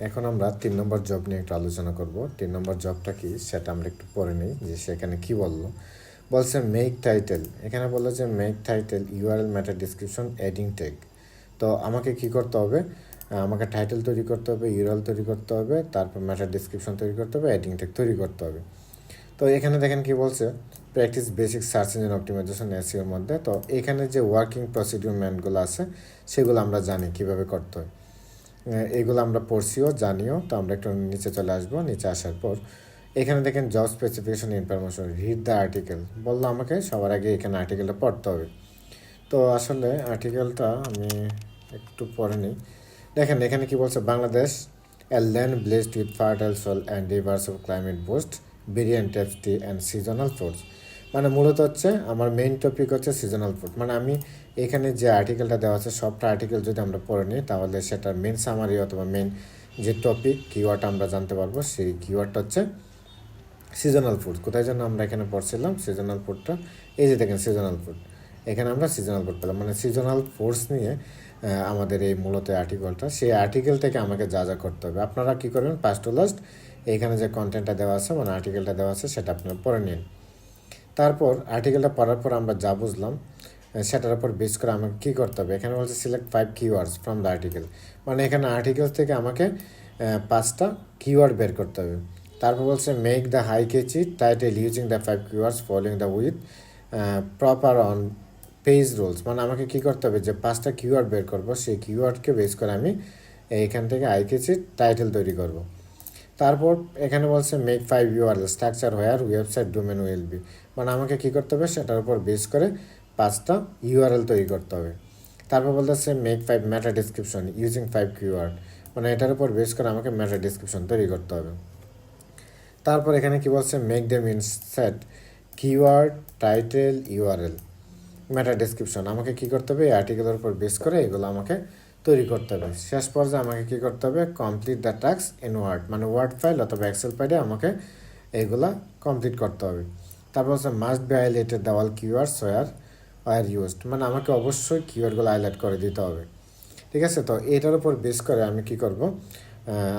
এখন আমরা 3 নম্বর জব নিয়ে একটু আলোচনা করব। 3 নম্বর জবটা কি সেটা আমরা একটু পড়ে নিই যে সেখানে কি বললো। বলছে মেক টাইটেল, এখানে বললো যে make title URL matter description adding tag. তো আমাকে কি করতে হবে, আমাকে টাইটেল তৈরি করতে হবে, ইউআরএল তৈরি করতে হবে, তারপর ম্যাটার ডিসক্রিপশন তৈরি করতে হবে, এডিং ট্যাগ তৈরি করতে হবে। তো এখানে দেখেন কি বলছে, practice basic search engine optimisation এসইওর মধ্যে। তো এখানে যে ওয়ার্কিং প্রসিডিউরমেন্টগুলো আছে সেগুলো আমরা জানি কিভাবে করতে হয়, এগুলো আমরা পড়ছিও জানিও। তো আমরা একটু নিচে চলে আসবো। নিচে আসার পর এখানে দেখেন job specification information, read the article বললো আমাকে সবার আগে এখানে আর্টিকেলটা পড়তে হবে। তো আসলে আর্টিকেলটা আমি একটু পড়ে নিই। দেখেন এখানে কি বলছে, Bangladesh a land blessed with fertile soil and rivers of climate boost variant tasty and seasonal fruits. মানে মূলত হচ্ছে আমার মেইন টপিক হচ্ছে সিজনাল ফ্রুট। মানে আমি এখানে যে আর্টিকেলটা দেওয়া আছে সবটা আর্টিকেল যদি আমরা পড়ে নিই তাহলে সেটার মেন সামারি অথবা মেন যে টপিক কিওয়ার্ড আমরা জানতে পারবো, সেই কিওয়ার্ডটা হচ্ছে সিজনাল ফুড। কোথায় যেন আমরা এখানে পড়ছিলাম সিজনাল ফুডটা, এই যে দেখেন সিজনাল ফুড, এখানে আমরা সিজনাল ফুড পেলাম। মানে সিজনাল ফ্রুটস নিয়ে আমাদের এই মূলত আর্টিকেলটা, সেই আর্টিকেল থেকে আমাকে যা যা করতে হবে আপনারা কী করবেন, ফার্স্ট টু লাস্ট এইখানে যে কন্টেন্টটা দেওয়া আছে মানে আর্টিকেলটা দেওয়া আছে সেটা আপনারা পড়ে নিন। তারপর আর্টিকেলটা পড়ার পর আমরা যা বুঝলাম সেটার উপর বেস করে আমাকে কী করতে হবে, এখানে বলছে select 5 keywords from the article. মানে এখানে আর্টিকেল থেকে আমাকে 5টা কিওয়ার্ড বের করতে হবে। তারপর বলছে মেক দ্য হাই কেচি title using the 5 keywords following the with proper on page rules. মানে আমাকে কী করতে হবে, যে 5টা কিওয়ার্ড বের করবো সেই কিওয়ার্ডকে বেস করে আমি এইখান থেকে হাই কেচি টাইটেল তৈরি করব। তারপর এখানে বলছে make 5 URL structure where website domain will be. মানে আমাকে কী করতে হবে, সেটার উপর বেস করে 5টা ইউআরএল তৈরি করতে হবে। তারপর বলতেছে make 5 matter description using 5 keyword. মানে এটার উপর বেস করে আমাকে ম্যাটার ডিসক্রিপশন তৈরি করতে হবে। তারপর এখানে কি বলছে make them in shed keyword title URL matter description. আমাকে কী করতে হবে, এই আর্টিকেলের উপর বেস করে এগুলো আমাকে তৈরি করতে হবে। শেষ পর্যায়ে আমাকে কী করতে হবে, complete the task in Word. মানে ওয়ার্ড ফাইল অথবা এক্সেল ফাইলে আমাকে এইগুলা কমপ্লিট করতে হবে। তারপর হচ্ছে must be highlighted the all keywords were used. মানে আমাকে অবশ্যই কিওয়ার্ডগুলো হাইলাইট করে দিতে হবে। ঠিক আছে, তো এটার উপর বেস করে আমি কি করব,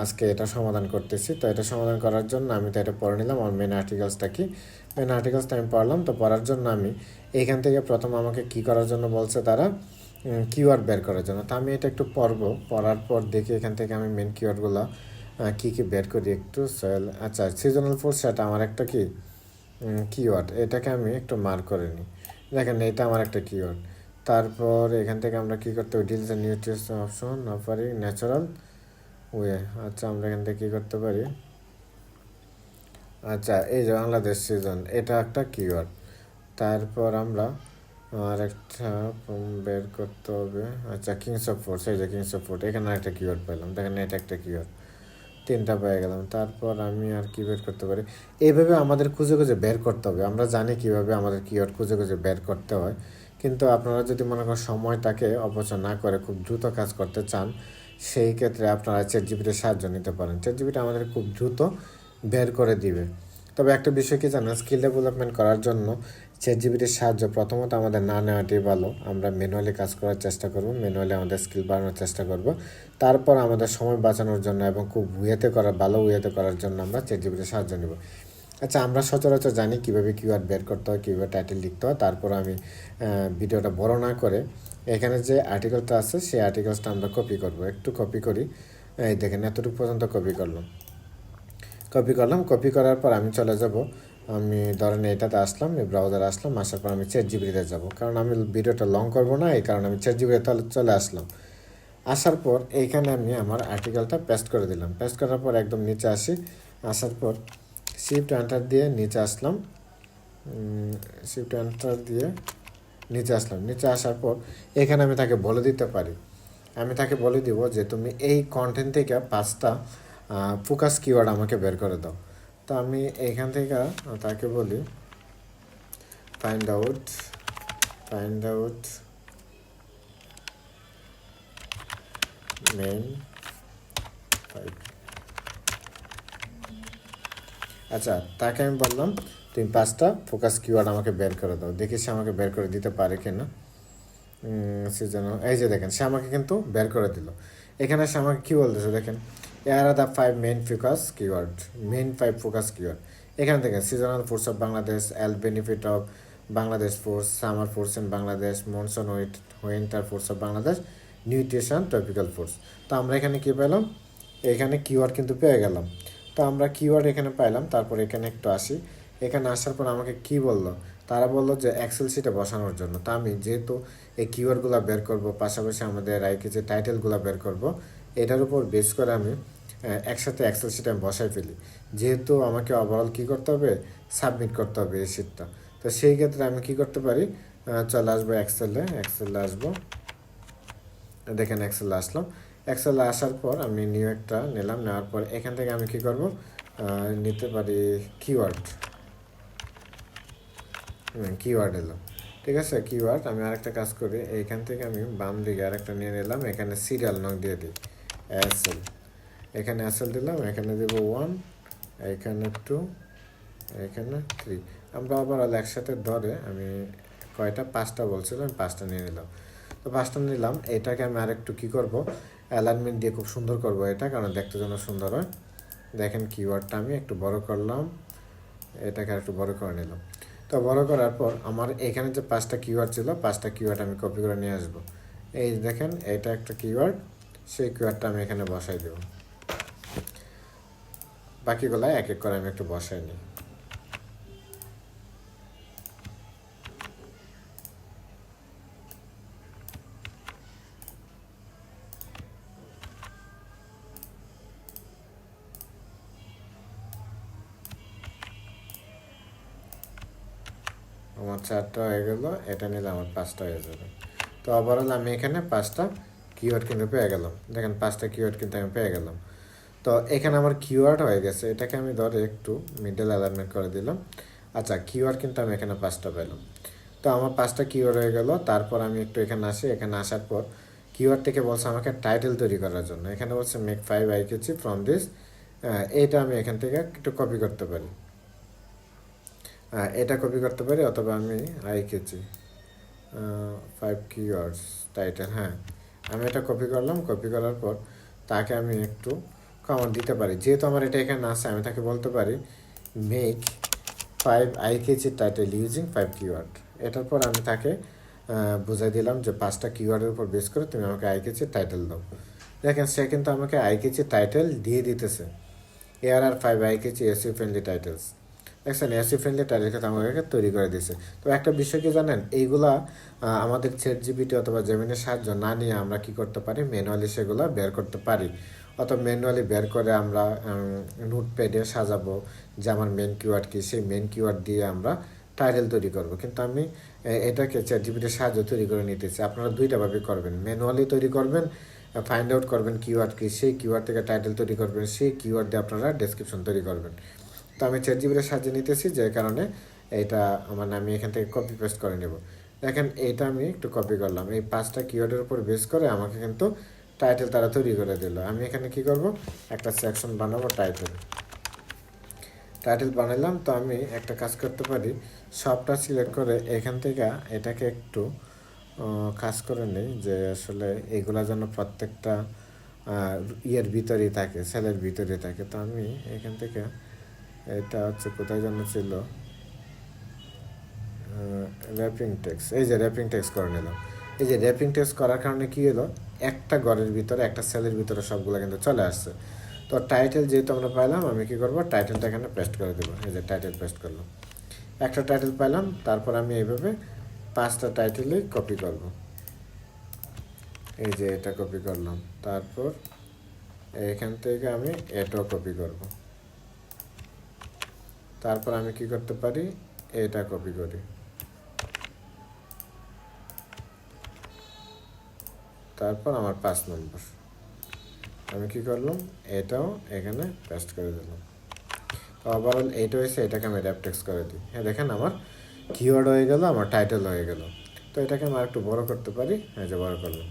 আজকে এটা সমাধান করতেছি। তো এটা সমাধান করার জন্য আমি তো এটা পড়ে নিলাম। আমার মেন আর্টিকেলসটা কি, মেন আর্টিকেলসটা আমি পড়লাম। তো পড়ার জন্য আমি এইখান থেকে প্রথম আমাকে কি করার জন্য বলছে তারা, কিওয়ার্ড বের করার জন্য। তো আমি এটা একটু পড়বো, পড়ার পর দেখি এখান থেকে আমি মেন কিওয়ার্ডগুলো কী কী বের করি একটু। আচ্ছা সিজনাল ফ্রুট সেটা আমার একটা কি কিওয়ার্ড, এটাকে আমি একটু মার্ক করে নিই। দেখেন এটা আমার একটা কিওয়ার্ড। তারপর এখান থেকে আমরা কী করতে পারি, deals and nutrition option offering natural way. আচ্ছা আমরা এখান থেকে কী করতে পারি, আচ্ছা এই যে বাংলাদেশ সিজন, এটা একটা কিওয়ার্ড। তারপর আমরা আর একটা বের করতে হবে। আচ্ছা কিংস অফ ফোর্স, এই যে কিংস অফ ফোর্স, এখানে একটা কিওয়ার্ড পেলাম। দেখেন এটা একটা কিওয়ার্ড, 3টা পেয়ে গেলাম। তারপর আমি আর কি বের করতে পারি, এইভাবে আমাদের খুঁজে খুঁজে বের করতে হবে। আমরা জানি কীভাবে আমাদের কিওয়ার্ড খুঁজে খুঁজে বের করতে হয়, কিন্তু আপনারা যদি মনে করেন সময়টাকে অপচয় না করে খুব দ্রুত কাজ করতে চান, সেই ক্ষেত্রে আপনারা চ্যাটজিপিটির সাহায্য নিতে পারেন। চ্যাটজিপিটি আমাদের খুব দ্রুত বের করে দিবে। তবে একটা বিষয় কি জানেন, স্কিল ডেভেলপমেন্ট করার জন্য চ্যাটজিপিটির সাহায্য প্রথমত আমাদের না নেওয়াটাই ভালো। আমরা ম্যানুয়ালি কাজ করার চেষ্টা করব, ম্যানুয়ালি আমাদের স্কিল বাড়ানোর চেষ্টা করব। তারপর আমাদের সময় বাঁচানোর জন্য এবং খুব ভালো ওয়েতে করার জন্য আমরা চ্যাটজিপিটির সাহায্য নেব। আচ্ছা আমরা সচরাচর জানি কীভাবে কিওয়ার্ড বের করতে হয়, কীভাবে টাইটেল লিখতে হয়। তারপর আমি ভিডিওটা বড় না করে এখানে যে আর্টিকেলটা আছে সেই আর্টিকেলসটা আমরা কপি করব। একটু কপি করি, এই দেখেন এতটুকু পর্যন্ত কপি করলাম। কপি করার পর আমি চলে যাব, আমি ধরেন এটাতে আসলাম, এই ব্রাউজারে আসলাম, আসার পর আমি চ্যাটজিপিটিতে যাব, কারণ আমি ভিডিওটা লং করব না, এই কারণে আমি চ্যাটজিপিটিতে চলে আসলাম। আসার পর এইখানে আমি আমার আর্টিকেলটা পেস্ট করে দিলাম। পেস্ট করার পর একদম নিচে আসি, আসার পর শিফট এন্টার দিয়ে নিচে আসলাম, শিফট এন্টার দিয়ে নিচে আসলাম। নিচে আসার পর এখানে আমি তাকে বলে দিতে পারি, আমি তাকে বলে দিব যে তুমি এই কন্টেন্ট থেকে 5টা ফোকাস কিওয়ার্ড আমাকে বের করে দাও। তো আমি এইখান থেকে তাকে বলি ফাইন্ড আউট মেইন 5। আচ্ছা তাকে আমি বললাম তুমি 5টা ফোকাস কিওয়ার্ড আমাকে বের করে দাও, দেখি সে আমাকে বের করে দিতে পারে কিনা। সে যেন এই যে দেখেন সে আমাকে কিন্তু বের করে দিল। এখানে সে আমাকে কী বলতেছে দেখেন, এর are the 5 main focus keyword, main 5 focus keyword. এখান থেকে seasonal force of Bangladesh, L benefit of Bangladesh force, summer force in Bangladesh, monsoon winter force of Bangladesh, nutrition tropical force. তো আমরা এখানে কী পেলাম, এখানে কিওয়ার্ড কিন্তু পেয়ে গেলাম। তো আমরা কিওয়ার্ড এখানে পাইলাম। তারপর এখানে একটু আসি, এখানে আসার পর আমাকে কি বললো, তারা বললো যে এক্সেল শিটে বসানোর জন্য। তো আমি যেহেতু এই কিওয়ার্ডগুলো বের করব, পাশাপাশি আমাদের যে টাইটেলগুলো বের করব, এটার উপর বেস করে আমি একসাথে এক্সেল শিটে আমি বসাই ফেলি। যেহেতু আমাকে ওভারঅল কী করতে হবে, সাবমিট করতে হবে এই শিটটা। তো সেই ক্ষেত্রে আমি কি করতে পারি, চলে আসবো এক্সেলে আসবো, দেখেন এক্সেলে আসলাম। এক্সেলে আসার পর আমি নিউ একটা নিলাম, নেওয়ার পর এখান থেকে আমি কি করব, নিতে পারি কিওয়ার্ড এলো। ঠিক আছে, কিওয়ার্ড আমি আরেকটা কাজ করি, এইখান থেকে আমি বাম দিকে আরেকটা নিয়ে নিলাম, এখানে সিরিয়াল নং দিয়ে দিই এসএল, এখানে এসএল দিলাম, এখানে দেব 1, এখানে 2, এখানে 3। আমরা আবার একসাথে ধরে আমি কয়টা, 5টা বলছিলাম, 5টা নিয়ে নিলাম। তো 5টা নিলাম, এটাকে আমি আরেকটু কী করব, অ্যালাইনমেন্ট দিয়ে খুব সুন্দর করব এটা, কারণ দেখতে যেন সুন্দর হয়। দেখেন কিওয়ার্ডটা আমি একটু বড় করলাম, এটাকে একটু বড় করে নিলাম। তো বড় করার পর আমার এখানে যে 5টা কিওয়ার্ড ছিল, 5টা কিওয়ার্ড আমি কপি করে নিয়ে আসবো। এই দেখেন এটা একটা কিওয়ার্ড, সেই কিওয়ার্ডটা আমি এখানে বসাই দেব। বাকিগুলো এক এক করে আমি একটু বসাই নিই। আমার 4টা হয়ে গেল, এটা নিলে আমার 5টা হয়ে যাবে। তো ওভারঅল আমি এখানে 5টা কিওয়ার্ড কিন্তু পেয়ে গেলাম। দেখেন 5টা কিওয়ার্ড কিন্তু আমি পেয়ে গেলাম। তো এখানে আমার কিওয়ার্ড হয়ে গেছে, এটাকে আমি ধরে একটু মিডল অ্যালাইনমেন্ট করে দিলাম। আচ্ছা, কিওয়ার্ড কিন্তু আমি এখানে 5টা পেলাম। তো আমার 5টা কিওয়ার্ড হয়ে গেল। তারপর আমি একটু এখানে আসি, এখানে আসার পর কিওয়ার্ড থেকে বলছে আমাকে টাইটেল তৈরি করার জন্য। এখানে বলছে মেক 5 আইকেচি ফ্রম দিস, এইটা আমি এখান থেকে একটু কপি করতে পারি, এটা কপি করতে পারি, অথবা আমি আইকেচি 5 কিওয়ার্ডস টাইটেল, হ্যাঁ আমি এটা কপি করলাম। কপি করার পর তাকে আমি একটু কমান্ড দিতে পারি, যেহেতু আমার এটা এখানে আছে, আমি তাকে বলতে পারি মেক 5 আইকেচি টাইটেল ইউজিং 5 কিওয়ার্ড। এটার পর আমি তাকে বুঝাই দিলাম যে 5টা কিওয়ার্ডের উপর বেস করে তুমি আমাকে আইকেচি টাইটেল দাও। দেখেন সে কিন্তু আমাকে আইকেচি টাইটেল দিয়ে দিতেছে, এআর আর 5 আইকেচি এসইও ফ্রেন্ডলি টাইটেলস। দেখছেন এসইও ফ্রেন্ডলি টাইটেল কিন্তু আমাকে তৈরি করে দিয়েছে। তো একটা বিষয় কি জানেন, এইগুলা আমাদের চ্যাটজিপিটি অথবা জেমিনের সাহায্য না নিয়ে আমরা কি করতে পারি, ম্যানুয়ালি সেগুলো বের করতে পারি। অথবা ম্যানুয়ালি বের করে আমরা নোটপ্যাডে সাজাবো যে আমার মেন কিওয়ার্ড কী, সেই মেন কিওয়ার্ড দিয়ে আমরা টাইটেল তৈরি করব। কিন্তু আমি এটাকে চ্যাটজিপিটির সাহায্য তৈরি করে নিতেছি। আপনারা দুইটাভাবে করবেন, ম্যানুয়ালি তৈরি করবেন, ফাইন্ড আউট করবেন কিওয়ার্ড কী, সেই কিওয়ার্ড থেকে টাইটেল তৈরি করবেন, সেই কিওয়ার্ড দিয়ে আপনারা ডেসক্রিপশন তৈরি করবেন। তো আমি চ্যাটজিপিটির সাহায্য নিতেছি, যে কারণে এটা মানে আমি এখান থেকে কপি পেস্ট করে নেব। দেখেন এইটা আমি একটু কপি করলাম, এই 5টা কিওয়ার্ডের উপর বেস করে আমাকে কিন্তু টাইটেল তারা তৈরি করে দিল। আমি এখানে কি করব, একটা সেকশন বানাবো, টাইটেল বানালাম। তো আমি একটা কাজ করতে পারি, সবটা সিলেক্ট করে এখান থেকে এটাকে একটু কাজ করে নেই, যে আসলে এগুলা যেন প্রত্যেকটা ইয়ের ভিতরেই থাকে, সেলের ভিতরেই থাকে। তো আমি এখান থেকে এটা হচ্ছে কোথায় যেন ছিল, র্যাপিং টেক্সট, এই যে র্যাপিং টেক্সট করে নিলাম। এই যে র্যাপিং টেক্সট করার কারণে কী হলো, একটা ঘরের ভিতরে একটা সেলের ভিতরে সবগুলো কিন্তু চলে আসছে। তো টাইটেল যেহেতু আমরা পাইলাম, আমি কী করবো, টাইটেলটা এখানে পেস্ট করে দেবো। এই যে টাইটেল পেস্ট করলাম, একটা টাইটেল পাইলাম। তারপর আমি এইভাবে 5টা টাইটেলই কপি করব। এই যে এটা কপি করলাম, তারপর এখান থেকে আমি এটাও কপি করব। তারপর আমি কি করতে পারি, এটা কপি করি, তারপর আমার 5 নম্বর আমি কি করলাম, এটাও এখানে পেস্ট করে দিলাম। তো ওভারঅল এইটা হয়েছে, এটাকে আমি র্যাপ টেক্সট করে দিই। হ্যাঁ দেখেন আমার কিওয়ার্ড হয়ে গেল, আমার টাইটেল হয়ে গেল। তো এটাকে আমি একটু বড় করতে পারি, হ্যাঁ যে বড় করলাম।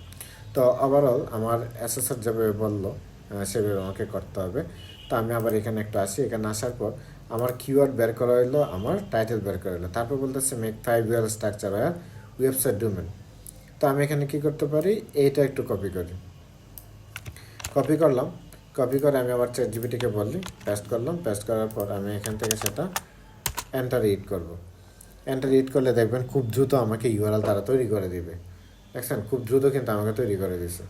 তো ওভারঅল আমার অ্যাসেসর যেভাবে বললো সেভাবে আমাকে করতে হবে। তো আমি আবার এখানে একটু আসি, এখানে আসার পর আমার কিওয়ার্ড বের করা হলো, আমার টাইটেল বের করা হলো। তারপর বলতেছে মেক 5 URL স্ট্রাকচার আর ওয়েবসাইট ডোমেন। তো আমি এখানে কি করতে পারি, এইটা একটু কপি করি, কপি করলাম। কপি করে আমি আবার চ্যাট জিপিটিকে বললি, পেস্ট করলাম, পেস্ট করার পর আমি এখান থেকে সেটা এন্টার হিট করব। এন্টার হিট করলে দেখবেন খুব দ্রুত আমাকে ইউআরএল তারা তৈরি করে দিবে। দেখছেন খুব দ্রুত কিন্তু আমাকে তৈরি করে দিছে,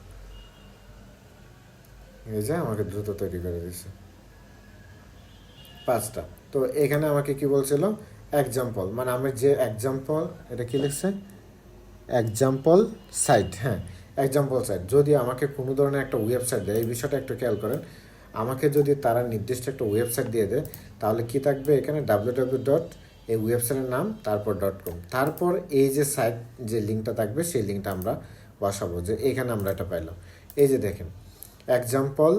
এই যে আমাকে দ্রুত তৈরি করে দিছে 5টা। তো এখানে আমাকে কি বলছিল, এক্সাম্পল, মানে আমি যে এক্সাম্পল, এটা কি লিখছে, এক্সাম্পল সাইট, হ্যাঁ এক্সাম্পল সাইট। যদি আমাকে কোনো ধরনের একটা ওয়েবসাইট দেয়, এই বিষয়টা একটু খেয়াল করেন, আমাকে যদি তারা নির্দিষ্ট একটা ওয়েবসাইট দিয়ে দেয়, তাহলে কি থাকবে এখানে www ডট, এই ওয়েবসাইটের নাম, তারপর .com, তারপর এই যে সাইট যে লিঙ্কটা থাকবে সেই লিঙ্কটা আমরা বসাবো, যে এখানে আমরা এটা পাইলাম। এই যে দেখেন এক্সাম্পল,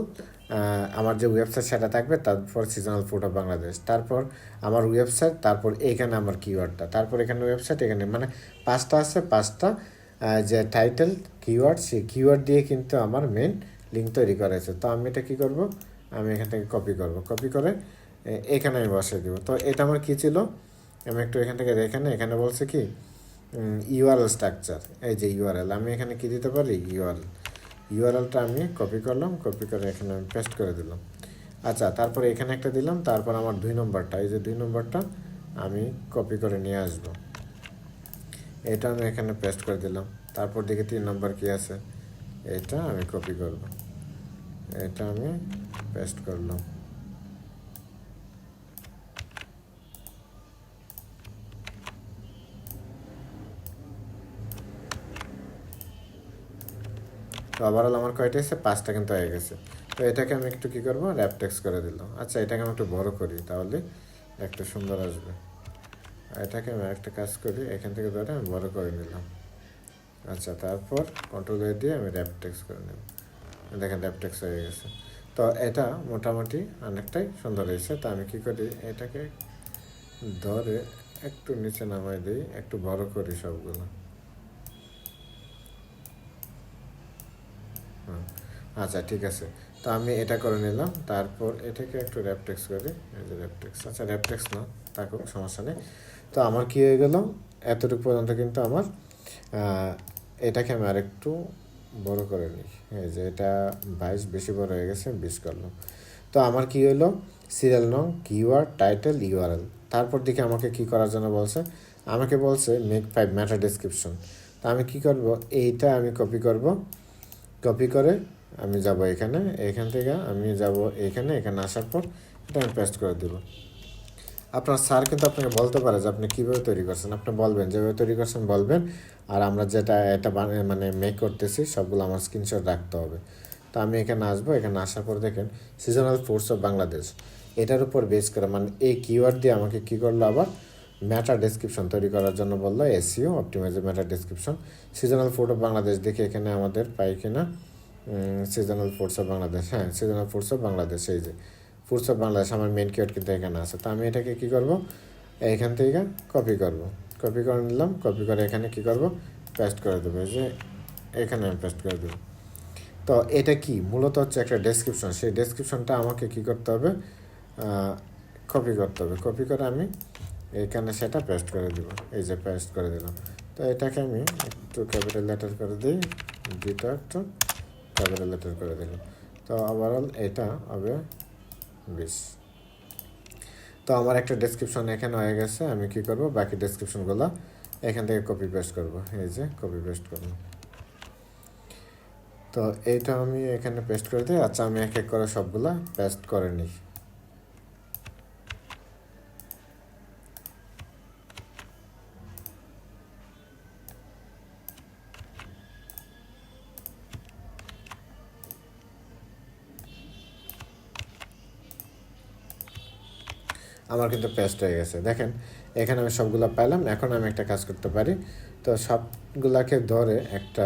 আমার যে ওয়েবসাইট সেটা থাকবে, তারপর সিজনাল ফুড অফ বাংলাদেশ, তারপর আমার ওয়েবসাইট, তারপর এইখানে আমার কিওয়ার্ডটা, তারপর এখানে ওয়েবসাইট, এখানে মানে 5টা আছে, 5টা যে টাইটেল কিওয়ার্ড, সেই কিওয়ার্ড দিয়ে কিন্তু আমার মেন লিঙ্ক তৈরি করা হয়েছে। তো আমি এটা কী করব, আমি এখান থেকে কপি করব, কপি করে এখানে আমি বসিয়ে দেবো। তো এটা আমার কী ছিল, আমি একটু এখান থেকে দেখেন, এখানে বলছে কি ইউআরএল স্ট্রাকচার, এই যে ইউআরএল, আমি এখানে কী দিতে পারি, ইউআরএলটা আমি কপি করলাম, কপি করে এখানে আমি পেস্ট করে দিলাম। আচ্ছা, তারপরে এখানে একটা দিলাম, তারপর আমার 2 নম্বরটা, এই যে 2 নম্বরটা আমি কপি করে নিয়ে আসব, এটা আমি এখানে পেস্ট করে দিলাম। তারপর দেখি 3 নম্বর কী আছে, এটা আমি কপি করব, এটা আমি পেস্ট করলাম। তো ওভারঅল আমার কয়টা এসে, 5টা কিন্তু হয়ে গেছে। তো এটাকে আমি একটু কী করবো, র্যাপ টেক্সট করে দিলাম। আচ্ছা, এটাকে আমি একটু বড় করি, তাহলে একটু সুন্দর আসবে। এটাকে আমি একটা কাজ করি, এখান থেকে ধরে আমি বড় করে নিলাম। আচ্ছা, তারপর কন্ট্রোল এ দিয়ে আমি র্যাপ টেক্সট করে নেব, দেখেন র্যাপ টেক্সট হয়ে গেছে। তো এটা মোটামুটি অনেকটাই সুন্দর হয়েছে। তো আমি কী করি, এটাকে ধরে একটু নিচে নামাই দিই, একটু বড় করি সবগুলো। আচ্ছা, ঠিক আছে। তো আমি এটা করে নিলাম, তারপর এটাকে একটু র্যাপটেক্স করি, এই যে র্যাপটেক্স, আচ্ছা র্যাপটেক্স না থাকুক, সমস্যা নেই। তো আমার কী হয়ে গেল, এতটুকু পর্যন্ত কিন্তু আমার, এটাকে আমি আরেকটু বড় করে নিই, এই যে এটা 22 বেশি বড় হয়ে গেছে, 20 করলাম। তো আমার কী হলো, সিরিয়াল নং, কিওয়ার্ড, টাইটেল, ইউআরএল। তারপর দিকে আমাকে কি করার জন্য বলছে, আমাকে বলছে মেক 5 ম্যাটা ডেসক্রিপশন। তো আমি কি করব, এইটা আমি কপি করব, কপি করে আমি যাব এখানে, এখান থেকে আমি যাব এখানে, এখানে আসার পর এটা আমি পেস্ট করে দেব। আপনার স্যার কিন্তু আপনাকে বলতে পারে যে আপনি কীভাবে তৈরি করছেন, আপনি বলবেন যেভাবে তৈরি করছেন বলবেন, আর আমরা যেটা এটা মানে মেক করতেছি সবগুলো আমার স্ক্রিনশট রাখতে হবে। তো আমি এখানে আসবো, এখানে আসার পর দেখেন সিজনাল ফোর্স অফ বাংলাদেশ, এটার উপর বেস করে মানে এই কিওয়ার্ড দিয়ে আমাকে কী করলো, আবার ম্যাটা ডেসক্রিপশন তৈরি করার জন্য বললো, এসইও অপটিমাইজের meta description. Seasonal food of Bangladesh দেখে এখানে আমাদের পাই কিনা, সিজনাল ফুডস অফ বাংলাদেশ, হ্যাঁ সিজনাল ফুডস অফ বাংলাদেশ, এই যে ফুডস অফ বাংলাদেশ আমার মেন কিওয়ার্ড কিন্তু এখানে আছে। তো আমি এটাকে কী করবো, এইখান থেকে কপি করব, কপি করে নিলাম, কপি করে এখানে কী করব, পেস্ট করে দেবো, এই যে এখানে আমি পেস্ট করে দেবো। তো এটা কি মূলত হচ্ছে একটা ডেসক্রিপশন, সেই ডেসক্রিপশনটা আমাকে কী করতে হবে, কপি করতে হবে, কপি করে আমি এখানে সেটা পেস্ট করে দিব, এই যে পেস্ট করে দিলাম। তো এটাকে আমি একটু ক্যাপিটাল লেটার করে দিই, দুইটা একটু ক্যাপিটাল লেটার করে দিলাম। তো ওভারঅল এটা হবে 20। তো আমার একটা ডেসক্রিপশন এখানে হয়ে গেছে, আমি কি করব, বাকি ডেসক্রিপশনগুলো এখান থেকে কপি পেস্ট করব, এই যে কপি পেস্ট করলাম। তো এইটা আমি এখানে পেস্ট করে দিই। আচ্ছা, আমি এক এক করে সবগুলা পেস্ট করে নিই। আমার কিন্তু পেস্ট হয়ে গেছে, দেখেন এখানে আমি সবগুলো পাইলাম। এখন আমি একটা কাজ করতে পারি, তো সবগুলাকে ধরে একটা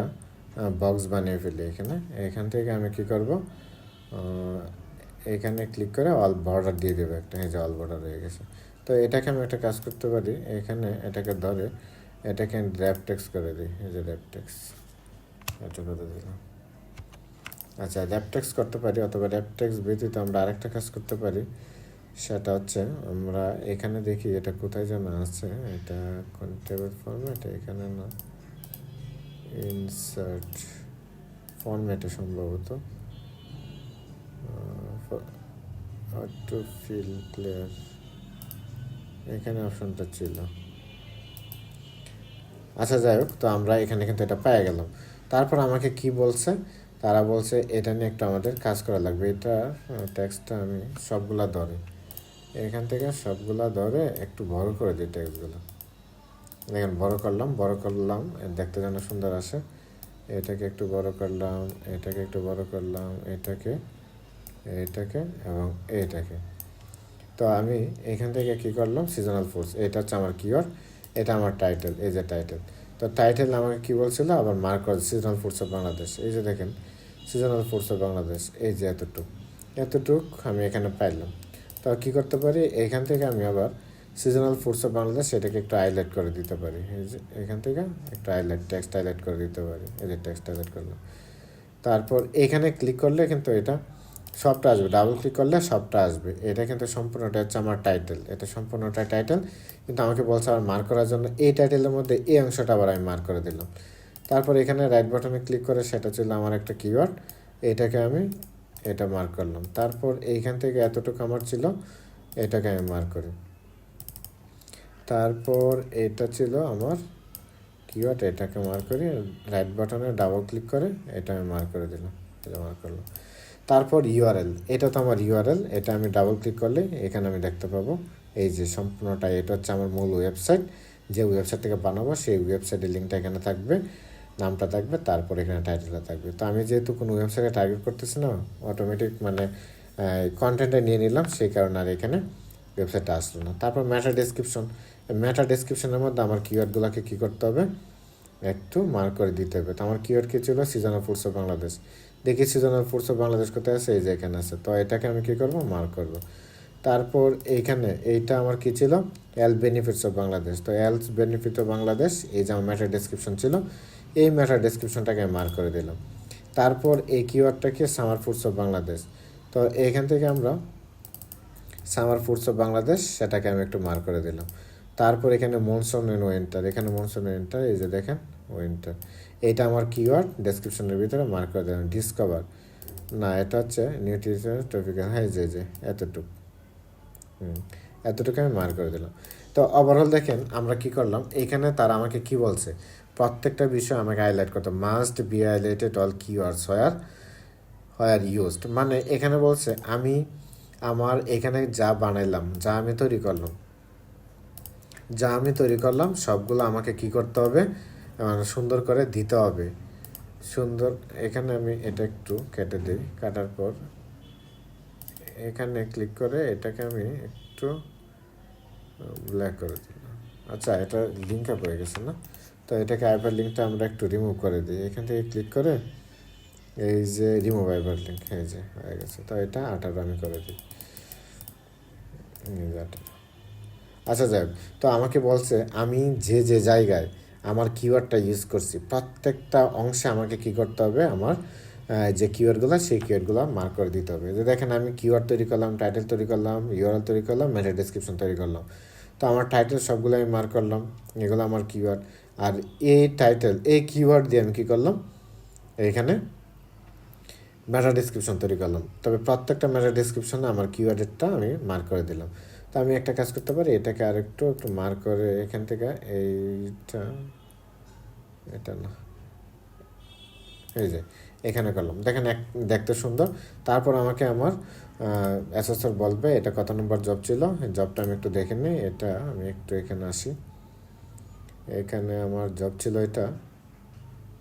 বক্স বানিয়ে ফেলি এখানে। এখান থেকে আমি কি করব, এখানে ক্লিক করে অল বর্ডার দিয়ে দেবো একটা, এই যে অল বর্ডার হয়ে গেছে। তো এটাকে আমি একটা কাজ করতে পারি, এখানে এটাকে ধরে এটাকে র্যাপ টেক্সট করে দিই, এই যে র্যাপ টেক্সট, এটা করে দিলাম। আচ্ছা, র্যাপ টেক্সট করতে পারি, অথবা র্যাপ টেক্সট ব্যতীত আমরা আরেকটা কাজ করতে পারি, সেটা হচ্ছে আমরা এখানে দেখি এটা কোথায় যেন আছে, এটা কোন টেবিল ফরম্যাট, এখানে না, ইনসার্ট ফরম্যাটে সম্ভবত, টু ফিল ক্লিয়ার, এখানে অপশনটা ছিল। আচ্ছা যাই হোক, তো আমরা এখানে কিন্তু এটা পেয়ে গেলাম। তারপর আমাকে কি বলছে, তারা বলছে এটা নিয়ে একটু আমাদের কাজ করা লাগবে। এটা টেক্সটটা আমি সবগুলা ধরে, এখান থেকে সবগুলা ধরে একটু বড় করে দিই টেক্সটগুলো। দেখেন বড় করলাম, দেখতে যেন সুন্দর আসে। এটাকে একটু বড় করলাম, এটাকে একটু বড় করলাম, এটাকে এবং এটাকে। তো আমি এখান থেকে কি করলাম, সিজনাল ফ্রুটস, এটা হচ্ছে আমার কিওয়ার্ড, এটা আমার টাইটেল, এই যে টাইটেল। তো টাইটেল আমাকে কি বলছিল, আবার মার্ক করে সিজনাল ফ্রুটস অফ বাংলাদেশ, এই যে দেখেন সিজনাল ফ্রুটস অফ বাংলাদেশ, এই যে এতটুক আমি এখানে পাইলাম। তো কী করতে পারি, এখান থেকে আমি আবার সিজনাল ফ্রুটস অফ বাংলাদেশ এটাকে একটু হাইলাইট করে দিতে পারি, এই যে এখান থেকে একটু টেক্সট হাইলাইট করে দিতে পারি, এই যে টেক্সট হাইলাইট করলাম। তারপর এখানে ক্লিক করলে কিন্তু এটা সবটা আসবে, ডাবল ক্লিক করলে সবটা আসবে। এটা কিন্তু সম্পূর্ণটা হচ্ছে আমার টাইটেল, এটা সম্পূর্ণটা টাইটেল, কিন্তু আমাকে বলছে আবার মার্ক করার জন্য এই টাইটেলের মধ্যে এই অংশটা আবার আমি মার্ক করে দিলাম। তারপর এখানে রাইট বাটনে ক্লিক করে, সেটা ছিল আমার একটা কিওয়ার্ড, এটাকে আমি এটা মার্ক করলাম। তারপর এইখান থেকে এতটুকু আমার ছিল, এটাকে আমি মার্ক করি। তারপর এটা ছিল আমার কিওয়ার্ড, এটাকে মার্ক করি, রাইট বাটনে ডাবল ক্লিক করে এটা আমি মার্ক করে দিলাম, এটা মার্ক করলাম। তারপর ইউআরএল, এটা তো আমার ইউআরএল, এটা আমি ডাবল ক্লিক করলে এখানে আমি দেখতে পাবো এই যে সম্পূর্ণটা, এটা হচ্ছে আমার মূল ওয়েবসাইট, যে ওয়েবসাইট থেকে বানাবো সেই ওয়েবসাইটের লিঙ্কটা এখানে থাকবে, নামটা থাকবে, তারপর এখানে টাইটেলটা থাকবে। তো আমি যেহেতু কোনো ওয়েবসাইটে টার্গেট করতেছি না, অটোমেটিক মানে কন্টেন্টটা নিয়ে নিলাম, সেই কারণে আর এখানে ওয়েবসাইটটা আসলো না। তারপর ম্যাটার ডেসক্রিপশনের মধ্যে আমার কিওয়ার্ডগুলোকে কী করতে হবে, একটু মার্ক করে দিতে হবে। তো আমার কিওয়ার্ড কী ছিল, সিজনাল ফ্রুটস অফ বাংলাদেশ। দেখি সিজনাল ফ্রুটস অফ বাংলাদেশ কোথায় আছে, এই যে এখানে আছে। তো এটাকে আমি কী করবো, মার্ক করবো। তারপর এইখানে এইটা আমার কী ছিল, এল বেনিফিটস অফ বাংলাদেশ। তো এলস বেনিফিট অফ বাংলাদেশ, এই যে আমার ম্যাটার ডেসক্রিপশন ছিল, এই ম্যাটার ডেসক্রিপশনটাকে আমি মার্ক করে দিলাম। তারপর এই কিওয়ার্ডটাকে সামার ফুডস অফ বাংলাদেশ। তো এইখান থেকে আমরা সামার ফুডস অফ বাংলাদেশ, সেটাকে আমি একটু মার্ক করে দিলাম। তারপর এখানে মনসুন এন্ড উইন্টার, এখানে মনসুন উইন্টার, এই যে দেখেন উইন্টার, এইটা আমার কিওয়ার্ড ডেসক্রিপশনের ভিতরে মার্ক করে দিলাম। ডিসকভার, না এটা হচ্ছে নিউট্রিশন টপিক্যাল, হ্যাঁ যে এতটুকু, এতটুকু আমি মার্ক করে দিলাম। তো ওভারঅল দেখেন আমরা কি করলাম, এখানে তারা আমাকে কি বলছে, প্রত্যেকটা বিষয় আমাকে হাইলাইট করতে, must be highlighted all keywords where used. মানে এখানে বলছে আমি আমার এখানে যা বানাইলাম, যা আমি তৈরি করলাম সবগুলো আমাকে কি করতে হবে, মানে সুন্দর করে দিতে হবে, সুন্দর। এখানে আমি এটা একটু কেটে দিই, কাটার পর এখানে ক্লিক করে এটাকে আমি একটু ব্ল্যাক করে দিলাম। আচ্ছা, এটা লিঙ্ক আপ হয়ে গেছে না, তো এটাকে আইবার লিঙ্কটা আমরা একটু রিমুভ করে দিই। এখান থেকে ক্লিক করে এই যে রিমুভ আইবার লিঙ্ক, এই যে হয়ে গেছে। তো এটা 18 আমি করে দিই, এই যে 18। আচ্ছা যাই হোক, তো আমাকে বলছে আমি যে জায়গায় আমার কিওয়ার্ডটা ইউজ করছি প্রত্যেকটা অংশে আমাকে কি করতে হবে, আমার যে কিওয়ার্ডগুলো সেই কিওয়ার্ডগুলো মার্ক করে দিতে হবে। যে দেখেন আমি কিওয়ার্ড তৈরি করলাম, টাইটেল তৈরি করলাম, ইউআরএল তৈরি করলাম, মেটা ডেসক্রিপশন তৈরি করলাম। তো আমার টাইটেল সবগুলো আমি মার্ক করলাম, এগুলো আমার কিওয়ার্ড। আর এই টাইটেল এই কিওয়ার্ড দিয়ে আমি কী করলাম, এখানে মেটা ডেসক্রিপশন তৈরি করলাম। তবে প্রত্যেকটা মেটা ডেসক্রিপশনে আমার কিওয়ার্ডেরটা আমি মার্ক করে দিলাম। তো আমি একটা কাজ করতে পারি, এটাকে আর একটু মার্ক করে এখান থেকে এটা না, এই যে এখানে করলাম, দেখেন দেখতে সুন্দর। তারপর আমাকে আমার অ্যাসেসর বলবে এটা কত নম্বর জব ছিল, জবটা আমি একটু দেখে নিই। এটা আমি একটু এখানে আসি, এখানে আমার জব ছিল এটা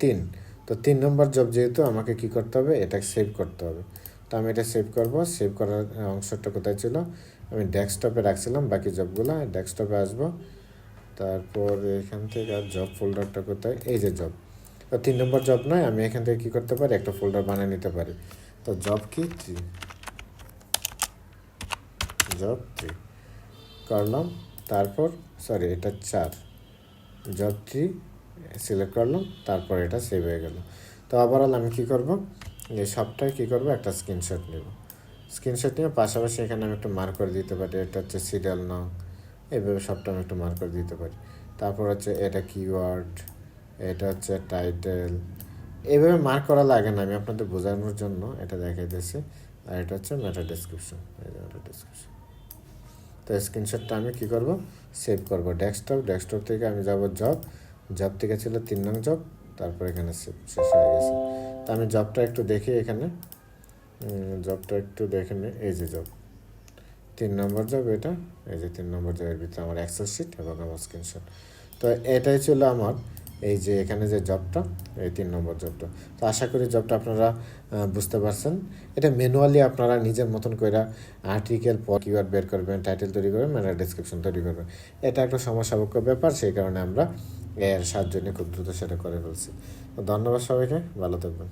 3। তো 3 নম্বর জব যেহেতু আমাকে কি করতে হবে, এটা সেভ করতে হবে। তো আমি এটা সেভ করব। সেভ করার অংশটা কোথায় ছিল, আমি ডেস্কটপে রাখছিলাম, বাকি জবগুলো ডেস্কটপে আসবো। তারপর এখান থেকে আর জব ফোল্ডারটা কোথায়, এই যে জব। তো 3 নম্বর জব নয়, আমি এখান থেকে কী করতে পারি, একটা ফোল্ডার বানিয়ে নিতে পারি। তো জব 3 করলাম। তারপর সরি এটা 4, জব 3 সিলেক্ট করলাম, তারপর এটা সেভ হয়ে গেল। তো ওভারঅল আমি কী করব, এই সবটাই কী করব, একটা স্ক্রিনশট নেব। স্ক্রিনশট নিয়ে পাশাপাশি এখানে আমি একটু মার্ক করে দিতে পারি, এটা হচ্ছে সিরিয়াল নং, এইভাবে সবটা আমি একটু মার্ক করে দিতে পারি। তারপর হচ্ছে এটা কিওয়ার্ড, এটা হচ্ছে টাইটেল, এইভাবে মার্ক করা লাগে না, আমি আপনাদের বোঝানোর জন্য এটা দেখাইতেছি। আর এটা হচ্ছে মেটা ডেসক্রিপশন, এই যে মেটা ডেসক্রিপশন। তো স্ক্রিনশটটা আমি কী করব, সেভ করব ডেস্কটপ থেকে আমি যাব জব থেকে ছিল 3 নং জব, তারপর এখানে সেভ শেষ হয়ে গেছে। তো আমি জবটা একটু দেখি এখানে, জবটা একটু দেখে নিই। এই যে জব 3 নম্বর জব, এটা এই যে 3 নম্বর জবের ভিতরে আমার এক্সেল শিট এবং আমার স্ক্রিনশট। তো এটাই ছিল আমার এই যে এখানে যে জবটা, এই 3 নম্বর জবটা। তো আশা করি জবটা আপনারা বুঝতে পারছেন। এটা ম্যানুয়ালি আপনারা নিজের মতন করে আর্টিকেল কিওয়ার্ড বের করবেন, টাইটেল তৈরি করবেন, মেটা ডেসক্রিপশন তৈরি করবেন। এটা একটা সমস্যাবক্ষ ব্যাপার, সেই কারণে আমরা এর সাহায্য নিয়ে খুব দ্রুত সেটা করে ফেলছি। তো ধন্যবাদ সবাইকে, ভালো থাকবেন।